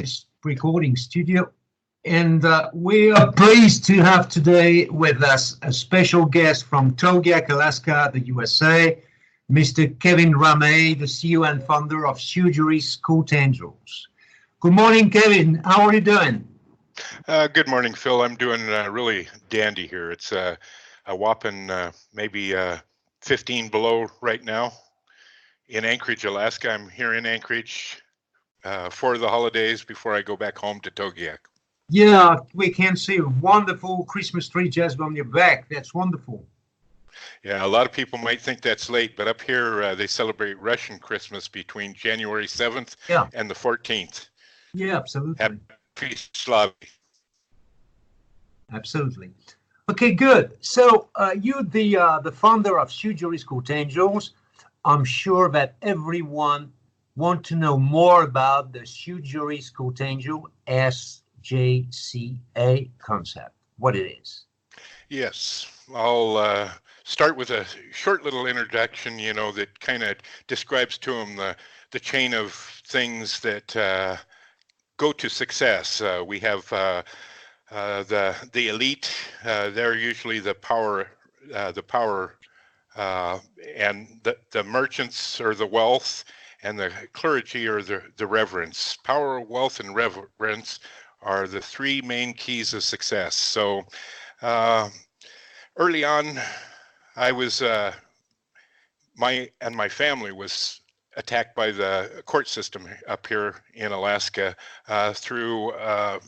this recording studio, and we are pleased to have today with us a special guest from Togyak, Alaska, the USA, Mr. Kevin RAMEY, the CEO and founder of Surgery's Coat Angels. Good morning, Kevin. How are you doing? Good morning, Phil. I'm doing really dandy here. It's a whopping maybe 15 below right now in Anchorage, Alaska. I'm here in Anchorage for the holidays before I go back home to Togyak. Yeah, we can see a wonderful Christmas tree just on your back. That's wonderful. Yeah, a lot of people might think that's late, but up here they celebrate Russian Christmas between January 7th and the 14th. Yeah, absolutely. Happy Slavi. Absolutely. Okay, good. So you're the founder of Surgery's Coat Angels. I'm sure that everyone wants to know more about the Surgery's Coat Angel SJCA concept, what it is. Yes, I'll start with a short little introduction, that kind of describes to them the chain of things that go to success. We have the elite. They're usually the power, and the merchants are the wealth, and the clergy are the reverence. Power, wealth, and reverence are the three main keys of success. So early on, I was my family was attacked by the court system up here in Alaska through a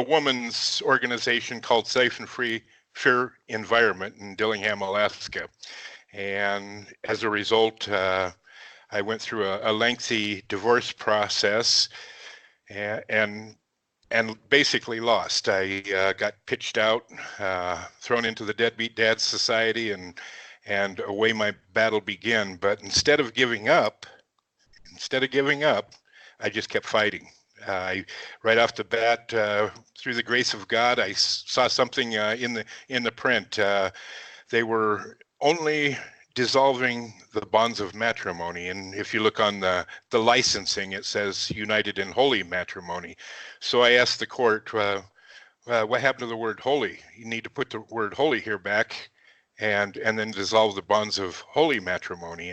woman's organization called Safe and Fair Environment in Dillingham, Alaska. And as a result, I went through a lengthy divorce process and basically lost. I got pitched out, thrown into the Deadbeat Dads Society, and away my battle began. But instead of giving up, I just kept fighting. Right off the bat, through the grace of God, I saw something in the print. They were only dissolving the bonds of matrimony, and if you look on the licensing, it says united in holy matrimony. So I asked the court, what happened to the word holy? You need to put the word holy here back, and then dissolve the bonds of holy matrimony,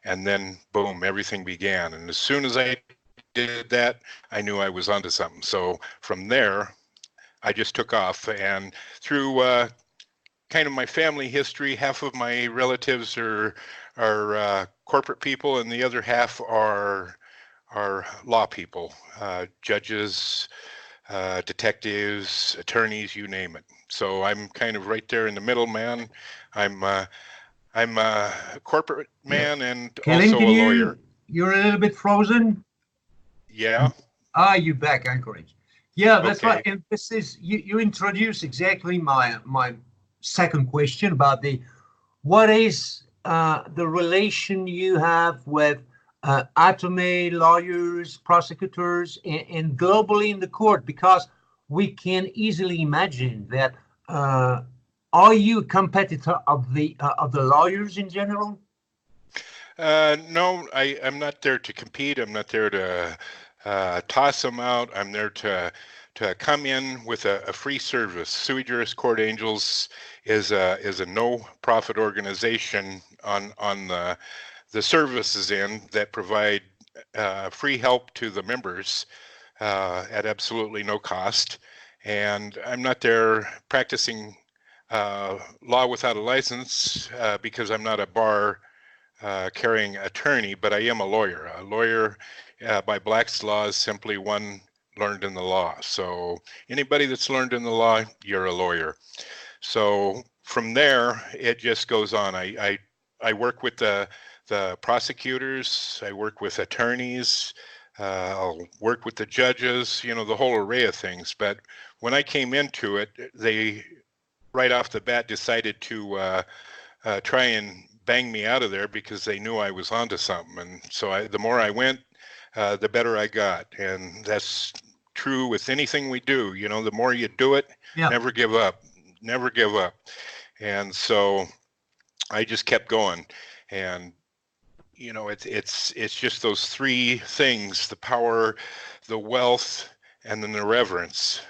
and then boom, everything began. And as soon as I did that, I knew I was onto something. So from there, I just took off, and through kind of my family history, half of my relatives are corporate people, and the other half are law people, judges, detectives, attorneys, you name it. So I'm kind of right there in the middle, man. I'm a corporate man and Kevin, also a lawyer. You're a little bit frozen. Yeah. You're back, Anchorage. Yeah, that's okay. right. And this is you introduce exactly my second question about what is the relation you have with attorney, lawyers, prosecutors, and globally in the court, because we can easily imagine that. Are you a competitor of the lawyers in general? No, I'm not there to compete. I'm not there to toss them out. I'm there to come in with a free service. Sui Juris Coat Angels is a no-profit organization on the services end that provide free help to the members at absolutely no cost. And I'm not there practicing law without a license because I'm not a bar carrying attorney, but I am a lawyer. A lawyer by Black's law is simply one learned in the law. So anybody that's learned in the law, you're a lawyer. So from there, it just goes on. I work with the prosecutors, I work with attorneys, I'll work with the judges, the whole array of things. But when I came into it, they right off the bat decided to try and bang me out of there because they knew I was onto something. And so the more I went, the better I got. And that's true with anything we do. The more you do it, never give up. And so I just kept going. And it's just those three things: the power, the wealth, and then the reverence.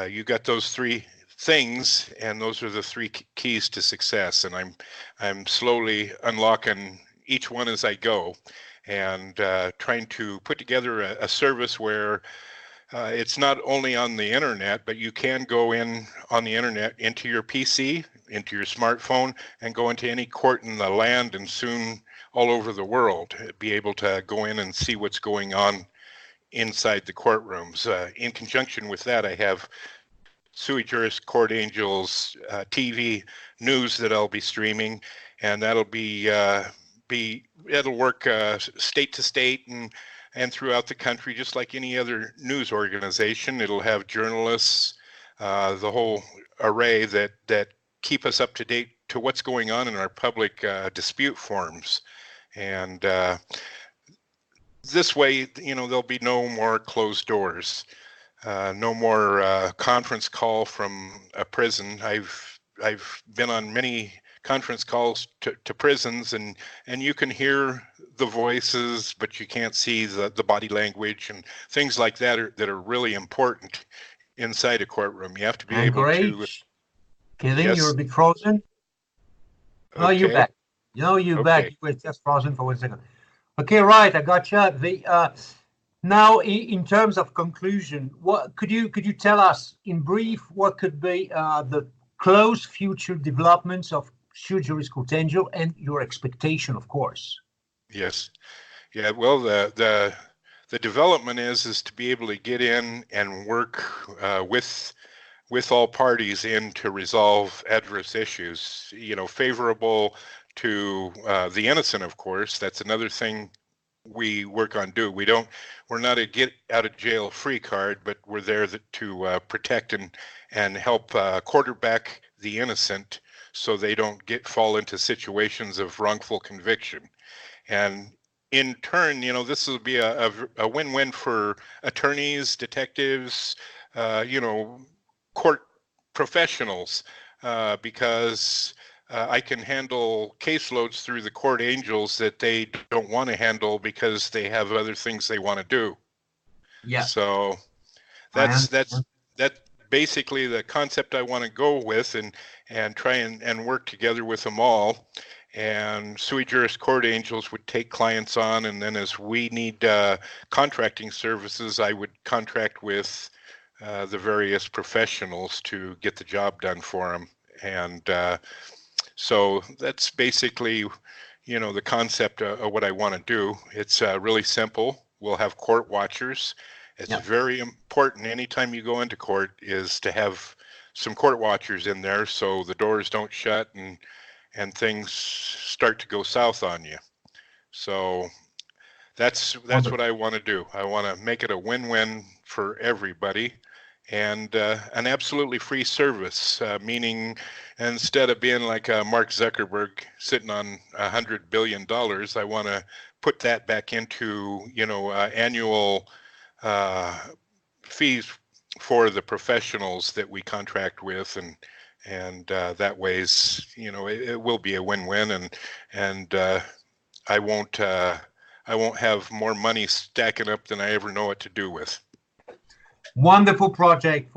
You got those three things, and those are the three keys to success. And I'm slowly unlocking each one as I go, and trying to put together a service where it's not only on the internet, but you can go in on the internet into your PC, into your smartphone, and go into any court in the land and soon all over the world, be able to go in and see what's going on inside the courtrooms. In conjunction with that, I have sui juris court angels TV news that I'll be streaming, and that'll it'll work state to state and throughout the country, just like any other news organization. It'll have journalists, the whole array that keep us up to date to what's going on in our public dispute forums. And this way, there'll be no more closed doors, no more conference call from a prison. I've been on many conference calls to prisons, and you can hear the voices, but you can't see the body language and things like that are really important inside a courtroom. You have to be able to. Kevin, Yes. you're a bit frozen. Oh, Okay. you're back. No, you're Okay. back. You were just frozen for 1 second. Okay, right. I got you. Now, in terms of conclusion, what could you tell us in brief what could be the close future developments of sui juris court angel and your expectation, of course? Yes. Yeah. Well, the development is to be able to get in and work with all parties in to resolve adverse issues. Favorable to the innocent, of course. That's another thing we work on. We're not a get out of jail free card, but we're there to protect and help quarterback the innocent so they don't fall into situations of wrongful conviction. And in turn, this will be a win-win for attorneys, detectives, court professionals, because I can handle caseloads through the court angels that they don't want to handle because they have other things they want to do. Yeah. So that's basically the concept I want to go with, and try and work together with them all. And sui juris court angels would take clients on, and then as we need contracting services, I would contract with the various professionals to get the job done for them. And so that's basically, the concept of what I want to do. It's really simple. We'll have court watchers. It's very important anytime you go into court is to have some court watchers in there so the doors don't shut and things start to go south on you. So that's what I want to do. I want to make it a win-win for everybody, and an absolutely free service, meaning instead of being like Mark Zuckerberg sitting on $100 billion, I want to put that back into annual fees for the professionals that we contract with, and that ways it will be a win-win, and I won't have more money stacking up than I ever know what to do with. Wonderful project,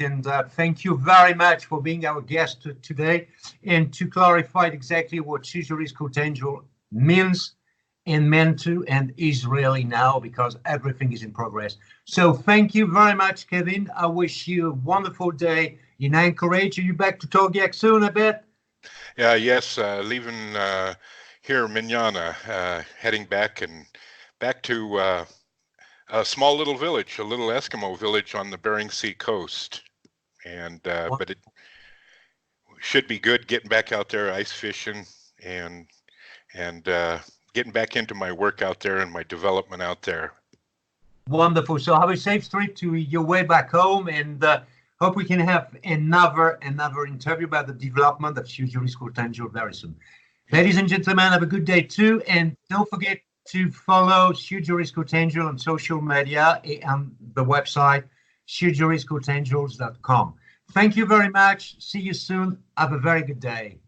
and thank you very much for being our guest today and to clarify exactly what sui juris court angel means and meant to and is really now, because everything is in progress. So thank you very much, Kevin. I wish you a wonderful day in Anchorage. Are you back to Togiak soon, I bet? Yes, leaving here mañana, heading back to a small little village, a little Eskimo village on the Bering Sea coast. And but it should be good getting back out there ice fishing and getting back into my work out there and my development out there. Wonderful. So have a safe trip to your way back home, and hope we can have another interview about the development of sui juris court angel very soon. Ladies and gentlemen, have a good day too, and don't forget to follow sui juris court angel on social media and the website suijuriscourtangels.com. Thank you very much. See you soon. Have a very good day.